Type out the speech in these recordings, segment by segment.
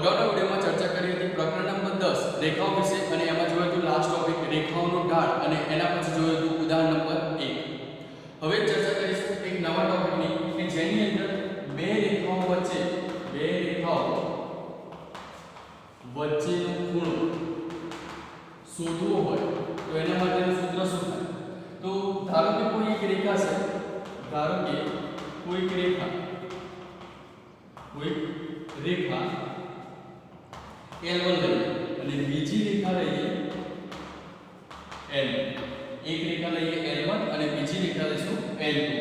અગાઉના વિડીયોમાં ચર્ચા કરી હતી પ્રકરણ નંબર 10 રેખાઓ વિશે અને એમાં જોયું હતું લાસ્ટ ટોપિક રેખાઓનો ઢાળ અને એના પછી જોયું હતું ઉદાહરણ નંબર 1. હવે ચર્ચા કરીશું એક નવા ટોપિકની કે જેની અંદર બે રેખાઓ વચ્ચેનો ખૂણો શોધવો હોય તો એના માટેનું સૂત્ર શું થાય? તો ધારો કે કોઈ એક રેખા છે, કોઈક રેખા L1 લઈએ અને બીજી રેખા લઈએ L. એક રેખા લઈએ L1 અને બીજી રેખા લઈશું L2.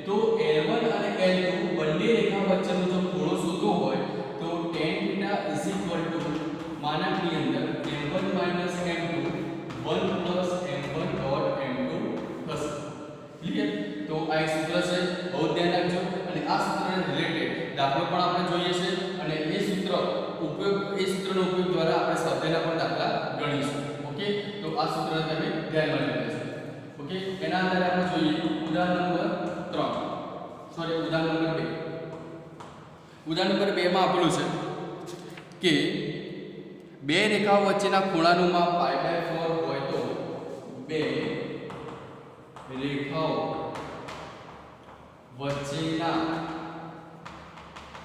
તો L1 અને L2 બંને રેખા વચ્ચેનો જો ખૂણો શોધવો હોય તો tan θ માનાંકની અંદર m1 - m2 1 + m1.m2 થશે. ક્લિયર? તો આ એક સૂત્ર છે, બહુ ધ્યાન રાખજો. અને આ સૂત્રને રિલેટેડ દાખલો પણ આપણે જોઈએ છે અને એ સૂત્રનો ઉપયોગ દ્વારા આપણે સ્વાધ્યાયના પણ દાખલા ગણીશું. ઓકે, તો આ સૂત્રને તમે ધ્યાનમાં રાખજો. ઓકે, એના આધારે આપણે જોઈએ ઉદાહરણ નંબર 2. ઉદાહરણ નંબર 2 માં આપેલું છે કે બે રેખાઓ વચ્ચેના ખૂણાનું માપ π/4 હોય તો બે રેખાઓ વચ્ચેના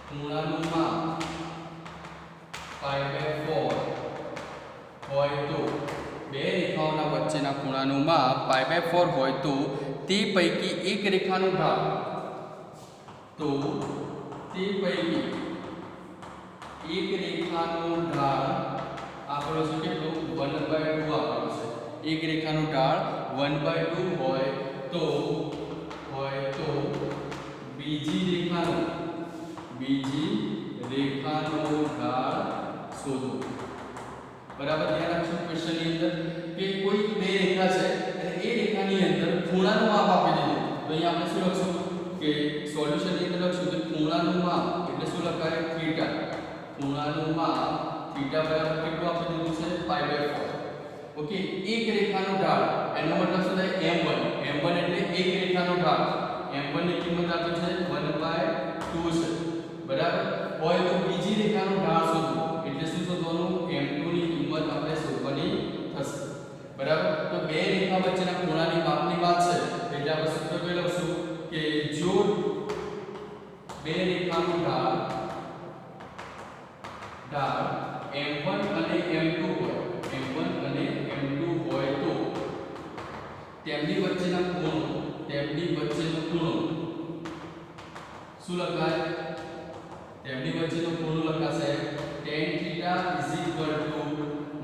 ખૂણાનું માપ π/4 હોય તો બે રેખાઓના વચ્ચેના ખૂણાનું માપ π/4 હોય તો તે પૈકી એક રેખાનું ઢાળ આપણો શું કેટલો 1/2 આપણો છે. એક રેખાનું ઢાળ 1/2 હોય તો બીજી રેખાનો ઢાળ શોધો. બરાબર ધ્યાન રાખજો. ક્વેશ્ચન ની અંદર કે કોઈ બે રેખા છે અને એ રેખાની અંદર ખૂણાનું માપ આપી દીધું. તો અહીં આપણે શું લખશું કે સોલ્યુશન ની અંદર લખશું કે ખૂણાનું માપ એટલે શું લખાય? થીટા. ખૂણાનું માપ થીટા બરાબર કેટલું આપી દીધું છે? π/4. ઓકે, એક રેખાનું ઢાળ એનો મતલબ શું થાય? m1 એટલે એક રેખાનું ઢાળ. m1 ની કિંમત આપી છે 1/2 છે. બરાબર હોય તો બીજી રેખાનું ઢાળ શોધવું એટલે શું શોધવાનું? m2 ની કિંમત આપણે શોધવાની થશે. બરાબર, તો બે રેખા વચ્ચેના ખૂણાની માપની વાત છે એટલે આપણે સૂત્ર કઈ લખશું કે જો બે રેખાનું ઢાળ m1 અને m2 હોય તો તેમની વચ્ચેનો ખૂણો શું લખાય? તેમની વચ્ચેનો ખૂણો લખાશે tan θ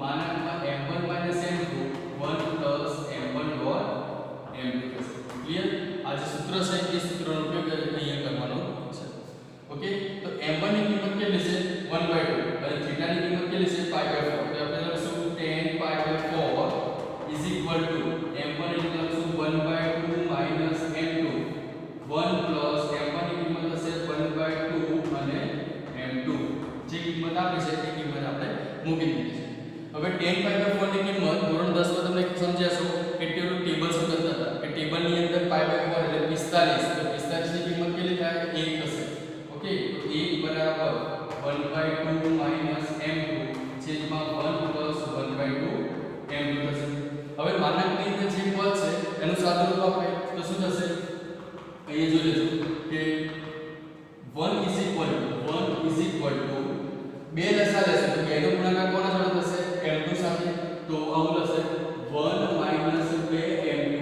માનાંકમાં m1 - m2 1 + m1.m2 થશે. ક્લિયર? આ જે સૂત્ર છે એ સૂત્રનો ઉપયોગ અહીંયા કરવાનો છે. ઓકે, તો m1 ની કિંમત કેટલી છે? 1/2 અને θ ની કિંમત કેટલી છે? π/4. તો આપણે લખશું tan π/4 m1 એટલે લખશું 1/2 - m2 1 + m1 ની કિંમત હશે 1/2 અને m2 જે કિંમત આપી છે એ કિંમત આપણે મૂકી દીધી છે. હવે tan π/4 ની કિંમત ધોરણ 10 માં તમને સમજ્યાશો કે ટેબલ શોધતા હતા કે ટેબલની અંદર π/4 એટલે 45. તો 45 ની કિંમત કેટલી થાય? 1 થશે. ઓકે, તો 1 બરાબર 1/2 - m2 છેદમાં 1 + 1/2 m2 થશે. હવે માનાંકની અંદર જે પદ છે એનું સાદુરૂપ આપે તો શું થશે? અહીંયા જોઈ લેજો કે 1 બે લસા લેશે તો એનો ગુણાકાર કોના જોડે થશે? m2 સાથે. તો આવું લશે 1 - 2m2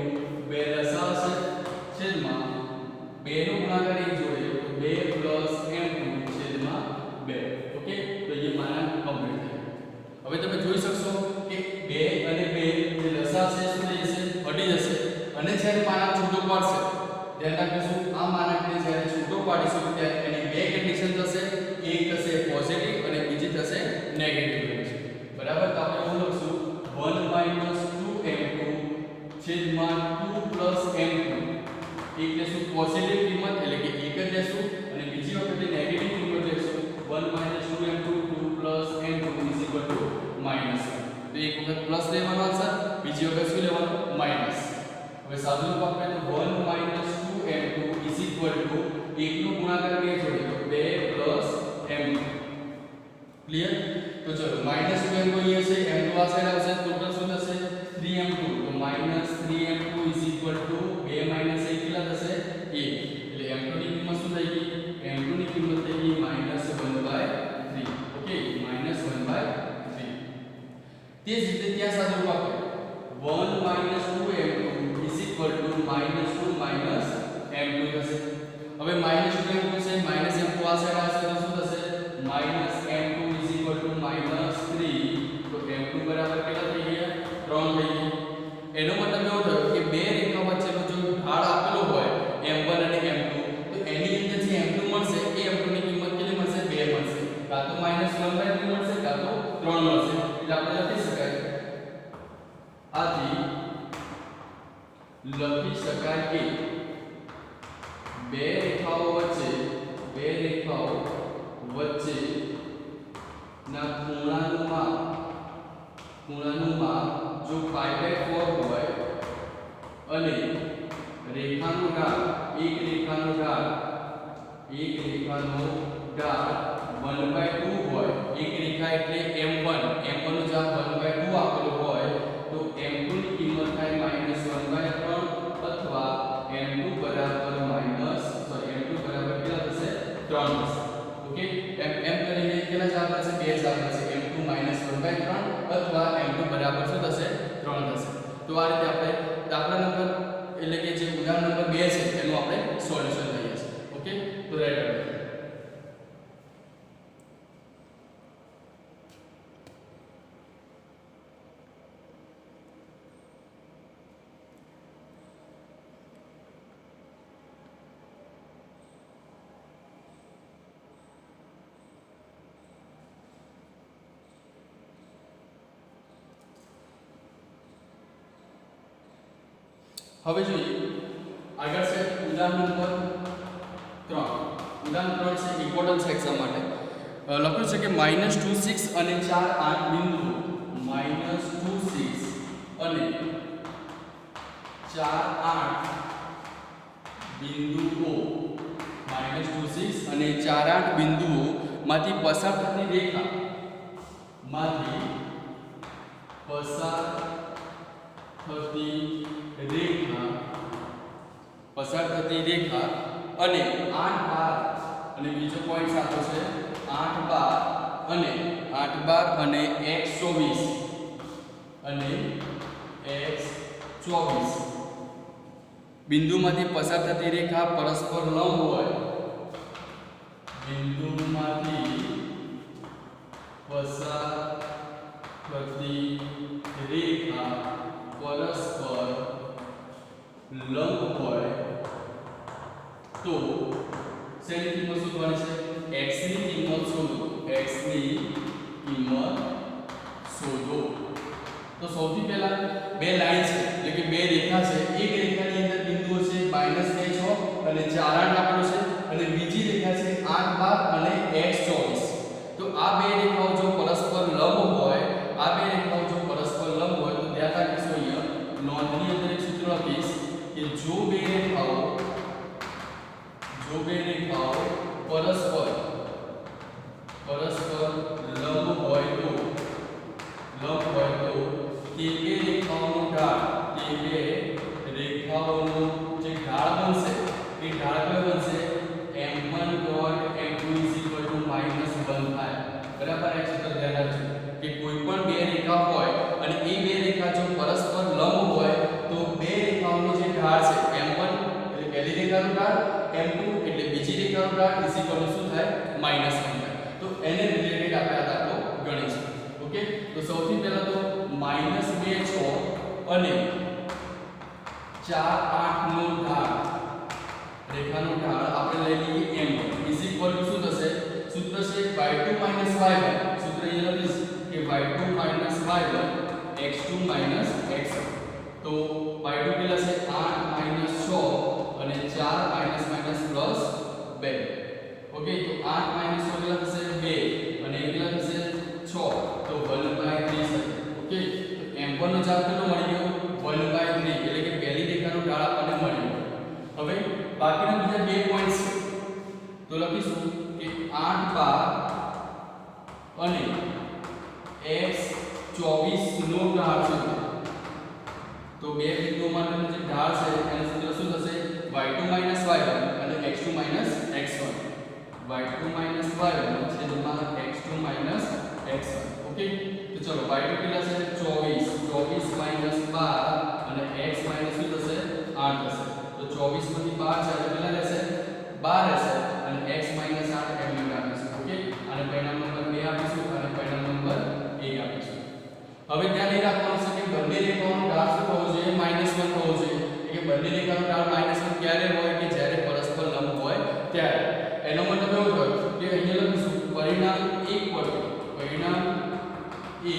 બે લસા હશે છેદમાં 2 નો ગુણાકાર એક જોડે તો 2 + m2 છેદમાં 2. ઓકે, તો એ માનાંક કમ્પ્લીટ થઈ ગયો. હવે તમે જોઈ શકશો કે 2 અને 2 જે લસા છે શું થઈ જશે? હટી જશે. અને જ્યારે માનાંક છૂટો પાડશે ધ્યાન રાખીશું આ માનાંકને જ્યારે છૂટો પાડીશું ત્યારે એની બે કન્ડિશન થશે. એક થશે પોઝિટિવ અને બીજી થશે નેગેટિવ કન્ડિશન. બરાબર, તો આપણે એવું લખશું 1 - 2m2 છેદમાં 2 + m2. એક લેશું પોઝિટિવ કિંમત એટલે કે 1 જ લેશું અને બીજી વખતે નેગેટિવ કિંમત લેશું 1 - 2m2 2 + m2 -1. તો એક વખત પ્લસ લેવાનો આન્સર, બીજી વખત શું લેવાનું? માઈનસ. હવે સાદુરૂપ આપણે તો 1 - 2m2 1 નો ગુણાકાર બે જોડે તો 2 + m2. क्लियर। तो चलो -2m को ये से m2 आ साइड આવશે ટોટલ શું થશે 3m2 તો -3m2 2 1 કેટલા થશે 1 એટલે m2 ની કિંમત શું થઈ ગઈ m2 ની કિંમત થઈ ગઈ -1/3 ઓકે -1/3 તે જ રીતે ત્યાં સાથે રૂપ આપે 1 2m2 2 m2 થશે હવે -2m2 છે -m2 આ સાઈડ આવશે તો શું થશે -m2 -3 તો m2 બરાબર કેટલા થઈ ગયા 3 થઈ ગયા એનો મતલબ એવો થયો કે બે રેખા વચ્ચેનો જો ઢાળ આપેલો હોય m1 અને m2 તો એની અંદર જે m2 મળશે એ m2 ની કિંમત કેટલી મળશે 2 મળશે કાં તો -1/3 મળશે કાં તો 3 મળશે એટલે આપણે લખી શકાય આથી લખી શકાય કે બે રેખાઓ વચ્ચે ના ખૂણાનું માપ જો π/4 હોય અને રેખાનો ઢાળ એક રેખાનો ઢાળ 1/2 હોય એક રેખા એટલે m1 નું જ્યાં 1/2 આપેલો હોય તો m2 ની કિંમત થાય -1/3 અથવા m2 બરાબર કેટલા થશે 3 થશે ઓકે એમ કરીને કેટલા જવાબ આવશે બે જવાબ આવશે m2 -1/3 અથવા m2 બરાબર શું થશે 3 થશે તો આ રીતે આપણે દાખલા નંબર એટલે કે જે ઉદાહરણ નંબર 2 છે એનું આપણે સોલ્યુશન લઈએ છીએ ઓકે તો રાઈટ હવે જોઈએ આગળ છે ઉદાહરણ નંબર 3 ઉદાહરણ 3 છે ઇમ્પોર્ટન્ટ છે એક્ઝામ માટે લખ્યું છે કે -2 6 અને 4 8 બિંદુઓ -2 6 અને 4 8 બિંદુઓ -2 6 અને 4 8 બિંદુઓ માંથી પસાર થતી રેખા પસાર થતી રેખા અને 8 12 અને બીજો પોઈન્ટ સાથે છે 8 12 અને x24 બિંદુમાંથી પસાર થતી રેખા પરસ્પર લંબ હોય બિંદુમાંથી પસાર થતી રેખા પરસ્પર લંબ હોય તો શેની કિંમત શોધવાની છે x ની કિંમત શોધો તો સૌથી પહેલા બે લાઈન છે એટલે કે બે રેખા છે એક રેખાની અંદર બિંદુઓ છે -2 6 અને 4 8 આપેલો છે અને બીજી રેખા છે 8 12 અને x24 તો આ બે રેખાઓ જો પરસ્પર લંબ હોય તો ધ્યાન રાખીશું અહીંયા નોંધની અંદર એક સૂત્ર લખીશ કે જો બે રેખાઓ પરસ્પર લંબ હોય તો તે બે રેખાઓનો ઢાળ જે ઢાળ બનશે એ ઢાળ કયો બનશે m1.m2 -1 થાય બરાબર આ સૂત્ર ધ્યાન રાખજો કે કોઈ પણ બે રેખા હોય અને એ બે રેખા જો પરસ્પર લંબ હોય તો બે રેખાઓનો જે ઢાળ છે m1 એટલે પહેલી રેખાનો ઢાળ m2 એટલે બીજી રેખાનો ઢાળ શું થાય -1 થાય તો એને રિલેટેડ આપણે આ દાખલો ગણીશું ઓકે તો સૌથી પહેલા તો -2 6 અને 4 8 નો ઢાળ રેખાનો ઢાળ આપણે લઈ લઈએ m1 શું થશે સૂત્ર છે y2 - y1 સૂત્ર અહીંયા લખીશ કે y2 - y1 x2 - x તો y2 કેટલા છે 8 - 6 અને 4 - +2 ઓકે તો 8 - 6 કેટલા થશે 2 અને કેટલા થશે 6 તો 1/3 થશે ઓકે તો m1 નો જવાબ કેટલો મળી ગયો 1/3 એટલે કે પહેલી રેખાનો ઢાળ આપણને મળી ગયો હવે બાકીના બીજા બે પોઈન્ટ્સ તો લખીશું કે 8 12 અને બે બિંદુઓ માટેનું જે ઢાળ છે એનું સૂત્ર શું થશે y2 y1 અને x2 x1 y2 y1 છેદમાં x2 x1 ઓકે તો ચલો y2 કેટલા છે 24 12 અને x માઈનસ શું થશે 8 થશે તો 24 માંથી 12 છે એટલે કેટલા રહેશે 12 રહેશે અને x 8 એમ આપીશું ઓકે અને પરિણામ નંબર 2 આપીશું અને પરિણામ નંબર 1 આપીશું હવે ધ્યાન એ રાખવાનું છે કે બંને રેખાઓનો ઢાળ શું થવો જોઈએ -1 થવો જોઈએ કે બંને રેખાનો ઢાળ -1 ક્યારે હોય કે જ્યારે પરસ્પર લંબ હોય ત્યારે એનો મતલબ એવો થયો કે અહીંયા લખીશું પરિણામ 1 પરથી પરિણામ 1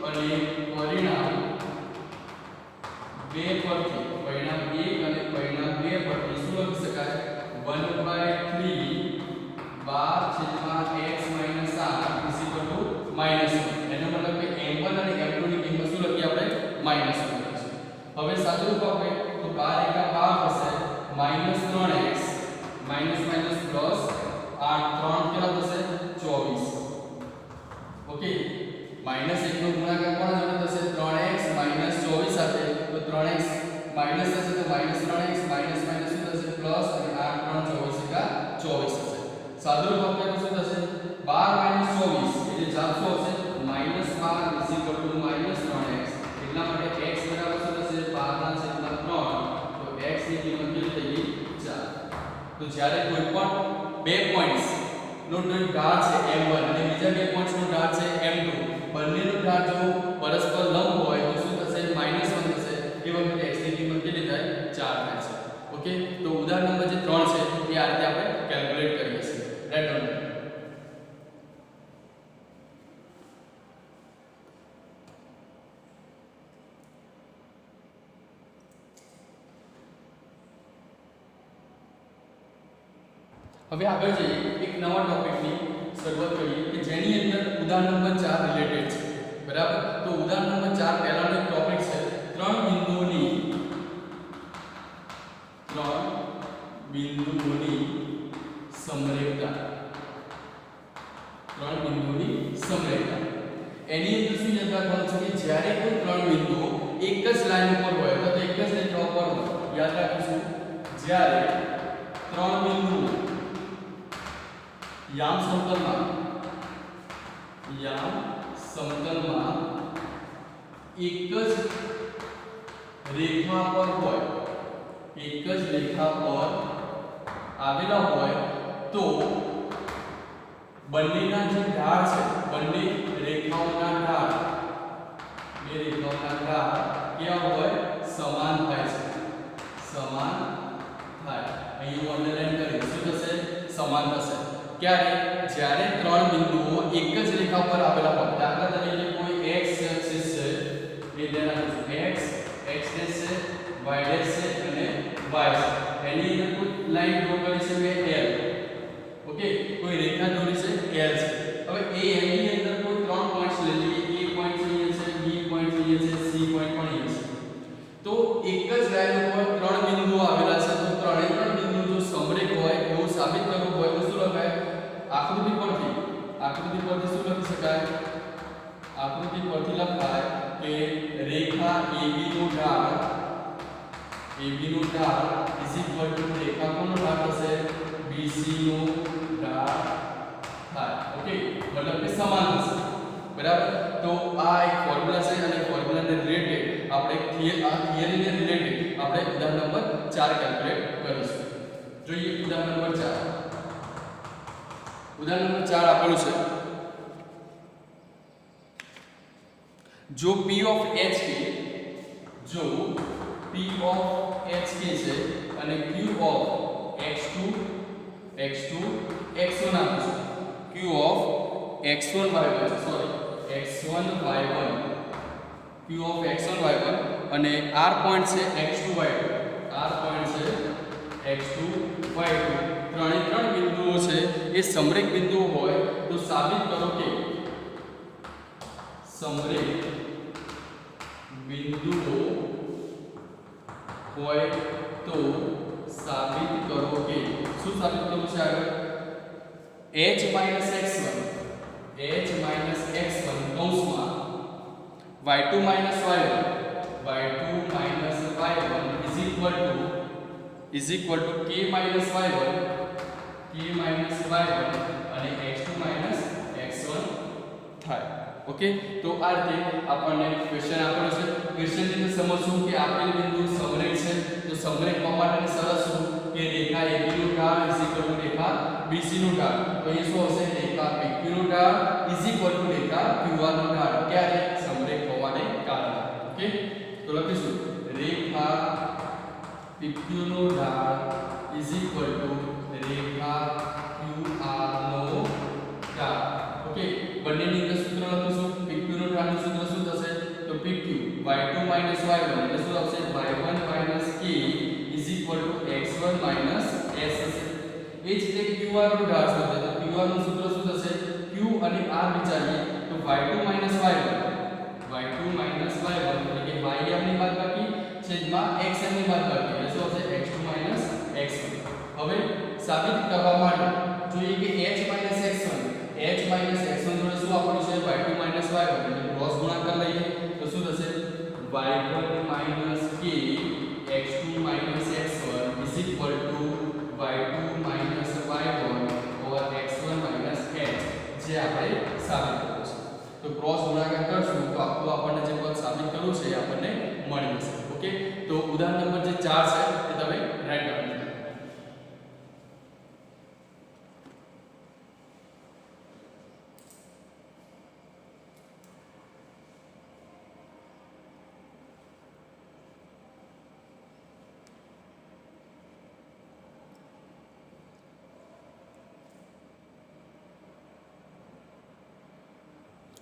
અને પરિણામ 2 પરથી પરિણામ 1 અને પરિણામ 2 પરથી શું લખી શકાય 1/3 12 x - 8 -1 એનો મતલબ કે m1 અને m2 ની કિંમત શું લખી આપણે -1 લખીશું હવે સાદું રૂપ આપે તો 12 * 12 થશે -3x માઈનસ પ્લસ 8 3 કેટલા થશે 24 ઓકે -1 નો ગુણાકાર કોના જોડે થશે 3x - 24 સાથે તો 3x માઈનસ થશે તો -3x માઈનસ શું થશે પ્લસ અને 8 3 24 24 થશે સાદું રૂપ આપે તો શું થશે 12 - 24 એટલે જવાબ શું હશે -12 -3x એટલા માટે x બરાબર શું થશે 12 ના છેદમાં 3 તો x ની કિંમત કેટલી થઈ ગઈ 4 તો જ્યારે કોઈ પણ બે પોઈન્ટ્સ નો ઢાળ છે m1 અને બીજા બે પોઈન્ટ્સ નો ઢાળ છે m2 બંનેનો ઢાળ જો પરસ્પર લંબ હોય તો શું થશે -1 થશે એ વખતે x ની કિંમત કેટલી થાય 4 થાય છે ઓકે તો ઉદાહરણ નંબર જે 3 છે એ આ રીતે આપણે કેલ્ક્યુલેટ કરીએ છીએ રાઈટ ઓર હવે આગળ જઈએ એક નવા ટોપિકની શરૂઆત કરીએ કે જેની અંદર ઉદાહરણ નંબર 4 રિલેટેડ છે બરાબર તો ઉદાહરણ નંબર 4 પહેલાનો એક ટોપિક છે ત્રણ બિંદુઓની સમરેખતા એની અંદર શું યાદ રાખવાનું છે કે જ્યારે કોઈ ત્રણ બિંદુઓ એક જ લાઈન ઉપર હોય અથવા એક જ રેખા ઉપર હોય યાદ રાખીશું જ્યારે ત્રણ બિંદુઓ યામ સમતલમાં એક જ રેખા પર હોય આવેલા હોય તો બંનેના જે ઢાળ છે બંને રેખાઓના ઢાળ કેવા હોય સમાન થાય છે અહીં હું અંડરલાઈન કરી શું થશે સમાન થશે ક્યારે જ્યારે ત્રણ બિંદુઓ એક જ રેખા પર આવેલા હોય દાખલા તરીકે કોઈ x એક્સિસ છે એ ધ્યાન રાખજો x x ડેશ છે y ડેશ છે અને y છે એની અંદર કોઈ લાઈન ડ્રો કરી છે કે l ઓકે કોઈ રેખા દોરી છે l છે હવે એ l ની અંદર કોઈ ત્રણ પોઈન્ટ્સ લઈ લઈએ a પોઈન્ટ અહીંયા છે b પોઈન્ટ અહીંયા છે c પોઈન્ટ પણ અહીંયા છે તો એક જ લાઈન ઉપર ત્રણ બિંદુઓ આવેલા છે તો ત્રણેય ત્રણ બિંદુઓ જો સમરેખ હોય એવું સાબિત કરવું હોય તો શું લખાય આકૃતિ પરથી શું લખી શકાય આકૃતિ પરથી લખાય કે રેખા AB નું ઢાળ રેખા કોનો ઢાળ થશે BC નું ઢાળ થાય ઓકે મતલબ કે સમાન થશે બરાબર તો આ એક ફોર્મ્યુલા છે અને ફોર્મ્યુલાને રિલેટેડ આપણે થિયરીને રિલેટેડ આપણે ઉદાહરણ નંબર 4 કેલ્ક્યુલેટ કરીશું જોઈએ ઉદાહરણ નંબર 4 ઉદાહરણ નંબર 4 આપેલું છે જો P of HK છે અને Q of x2 x1 આપીશું Q of x1 y1 Q of x1 y1 અને R પોઈન્ટ છે x2 y2 ત્રણે ત્રણ બિંદુઓ છે એ સમરેખ બિંદુઓ હોય તો સાબિત કરો કે સમરેખ બિંદુઓ હોય તો સાબિત કરો કે શું સાબિત કરવું છે આગળ h x1 કૌંસમાં y2 y1 is equal to k minus y1 અને x2 માઇનસ x1 થાય. ઓકે, તો આ રીતે આપણને ક્વેશ્ચન આપેલો છે. ક્વેશ્ચન ની અંદર સમજવું કે આપેલ બિંદુ સમરેખ છે, તો સમરેખ હોવા માટેની શરત શું કે રેખા AB નું ઢાળ is equal to Rekha BC નું ઢાળ. તો એ શું હશે? રેખા PQ નું ઢાળ is equal to Rekha QR નું ઢાળ. ક્યારે? સમરેખ હોવાને કારણે. ઓકે, તો લખીશું રેખા PQ નું ઢાળ is equal to Rekha QR નો ઢાળ. ઓકે, બંનેની અંદર સૂત્ર લખીશું. PQ નું ઢાળનું સૂત્ર શું થશે? તો PQ y2 y1 એટલે શું આવશે? y1 k is equal to x1 s હશે. એ જ રીતે QR નું ઢાળ શું થશે? તો QR નું સૂત્ર શું થશે? Q અને R વિચારીએ તો y2 y1 એટલે કે y ની બાદબાકી છેદમાં xm ની બાદબાકી એટલે શું હશે? x2 x1. હવે સાબિત કરવા માટે જોઈએ કે h x1 જોડે શું આપણું છે? y2 y1 એટલે ક્રોસ ગુણાકાર લઈએ તો શું થશે? y1 k x2 x1 is equal to y2 y1 over x1 h જે આપણે સાબિત કર્યું છે. તો ક્રોસ ગુણાકાર કરશું તો આપણને જે પદ સાબિત કરવું છે એ આપણને મળી જશે. ઓકે, તો ઉદાહરણ નંબર જે 4 છે એ તમે રાઈટ કરી લો.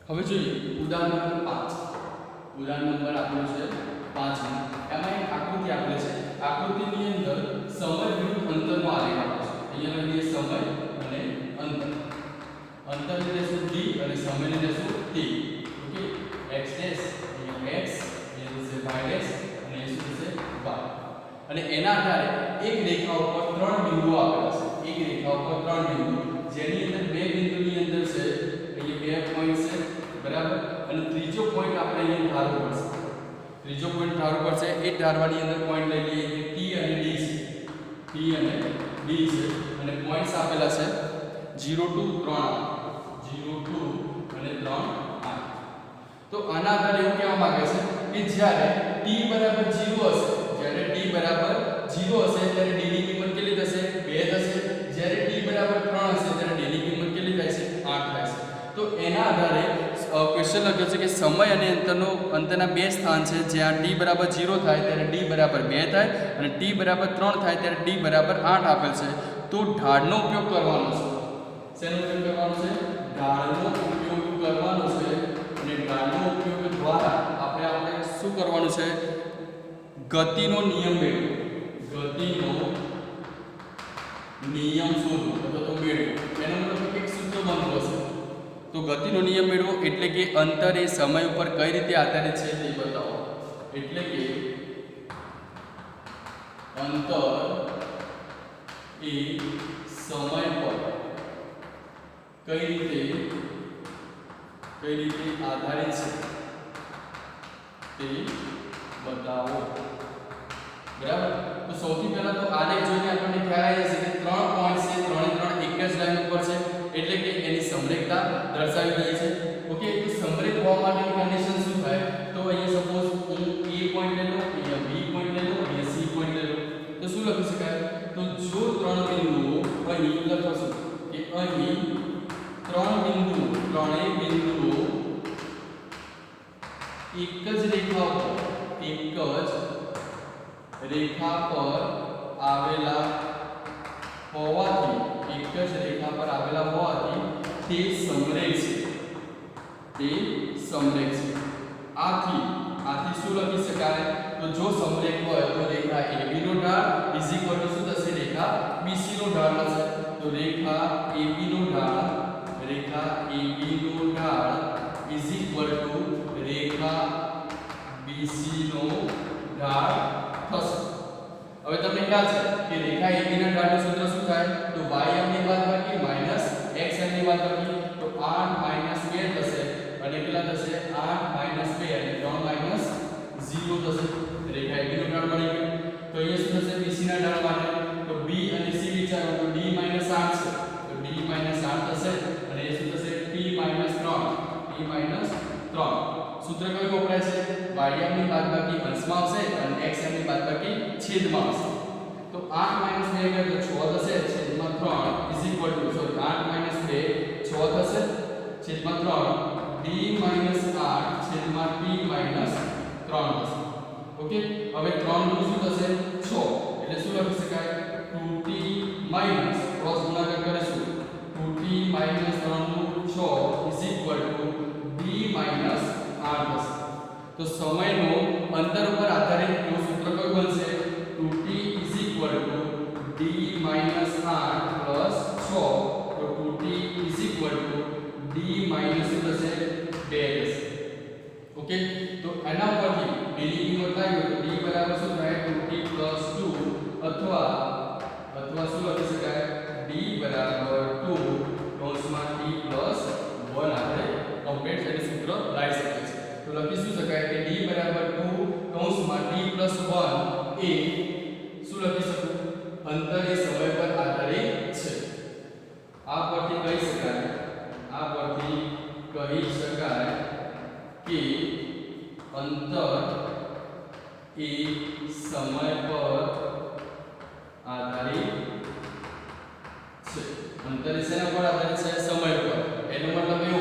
હવે જોઈએ ઉદાહરણ નંબર 5. ઉદાહરણ નંબર આપેલું છે 5 માં. એમાં એક આકૃતિ આપેલી છે. આકૃતિની અંદર સમય વિરુદ્ધ અંતરનો આલેખ આપેલો છે. અહીંયા લખીએ સમય અને અંતર. અંતરને લેશું d અને સમયને લેશું t. ઓકે, x ડેશ અહીંયા x, અહીંયા થશે y ડેશ અને એ શું થશે? y. અને એના આધારે એક રેખા ઉપર 3 બિંદુઓ આપેલા છે. એક રેખા ઉપર 3 બિંદુ જેની અંદર બે બિંદુની અંદર છે અહીંયા 2 પોઈન્ટ છે, બરાબર. અને ત્રીજો પોઈન્ટ આપણે અહીંયા ધારવો પડશે. ત્રીજો પોઈન્ટ ધારવો પડશે. એ ધારવાની અંદર પોઈન્ટ લઈ લઈએ T અને D છે. T અને D છે અને પોઈન્ટ્સ આપેલા છે 0 to 3 અને 3 8. તો આના આધારે એવું કહેવા માંગે છે કે જ્યારે t બરાબર 0 હશે, જ્યારે t બરાબર 0 હશે ત્યારે d ની કિંમત કેટલી થશે? 2 થશે. જ્યારે t બરાબર 3 હશે ત્યારે d ની કિંમત કેટલી થાય છે? 8 થાય છે. તો એના આધારે ક્વેશ્ચન લખ્યો છે કે સમય અને અંતરના બે સ્થાન છે. જ્યાં t બરાબર 0 થાય ત્યારે d બરાબર 2 થાય અને t બરાબર 3 થાય ત્યારે d બરાબર 8 આપેલ છે. તો ઢાળનો ઉપયોગ કરવાનો છે. શેનો ઉપયોગ કરવાનો છે? ઢાળનો ઉપયોગ કરવાનો છે. અને ઢાળનો ઉપયોગ દ્વારા આપણે શું કરવાનું છે? ગતિનો નિયમ મેળવો. ગતિનો નિયમ શોધો અથવા તો મેળવો. એનો મતલબ એક સૂત્ર બનતું હશે. તો ગતિનો નિયમ મેળવો એટલે કે અંતર એ સમય ઉપર કઈ રીતે આધારિત છે તે બતાવો. એટલે કે અંતર એ સમય પર કઈ રીતે આધારિત છે તે બતાવો. બરાબર. તો સૌથી પહેલા તો આલેખ જોઈને આપણને ખ્યાલ આવી જશે કે 3 પોઈન્ટ છે, 3 એક જ લાઈન ઉપર છે એટલે કે એની સમરેખતા દર્શાવી રહી છે. ઓકે, તો સમરેખ હોવા માટેની કન્ડિશન શું થાય? તો અહીંયા સપોઝ હું A પોઈન્ટ લઈ લઉં, અહીંયા B પોઈન્ટ લઈ લઉં, અહીંયા C પોઈન્ટ લઈ લઉં. તો શું લખી શકાય? તો જો 3 બિંદુઓ અહીં લખશું કે અહીં 3 બિંદુઓ એક જ રેખા પર આવેલા હોવાથી તે સમરેખ છે. આથી શું લખી શકાય? તો જો સમરેખ હોય તો રેખા AB નો ઢાળ ઇઝ ઇક્વલ ટુ શું થશે? રેખા BC નો ઢાળ થશે. તો રેખા AB નો ઢાળ is equal to Rekha BC નો ઢાળ થશે. હવે તમને ખ્યાલ છે કે રેખા AB ના ઢાળનું સૂત્ર શું થાય? તો ym ની બાદબાકી માઈનસ xm ની બાદબાકી. તો 8 2 થશે અને કેટલા થશે? 8 2 અને 3 0 થશે. રેખા AB નું ઢાળ મળી ગયું. તો અહીંયા શું થશે? BC ના ઢાળ માટે તો b અને c વિચારો તો d 8 છે તો d 8 થશે અને એ શું થશે t 3 સૂત્ર કયું વપરાય છે y ની બાદબાકી અંશમાં આવશે અને x ની બાદબાકી છેદમાં આવશે તો 8 2 એટલે તો 6 થશે છેદમાં 3 ઇઝ ઇક્વલ ટુ સોરી 8 2 6 થશે છેદમાં 3 d 8 છેદમાં t 3 થશે ઓકે હવે 3 નું શું થશે 6 એટલે શું લખી શકાય 2t ક્રોસ ગુણાકાર કરીશું 2t 3 નું 6 ઇઝ ઇક્વલ ટુ d 8 થશે તો સમયનો અંતર ઉપર આધારિત નું સૂત્ર કયું બનશે 2t is equal to d 8 plus 6 તો 2t is equal to d શું થશે 2 થશે ઓકે તો એના પરથી d ની કિંમત લાવીએ તો d બરાબર શું થાય 2t 2 અથવા શું લખી શકાય d બરાબર 2 કૌંસમાં t 1 આપણે કમ્પ્લીટ કરી સૂત્ર લાવી શકીએ છીએ તો લખી શું શકાય કે d બરાબર 2 કૌંસમાં t 1 એ શું લખી શકું અંતર એ સમય પર આધારિત છે આ પરથી કહી શકાય કે અંતર એ સમય પર આધારિત છે અંતર એ શેના પર આધારિત છે સમય પર એનો મતલબ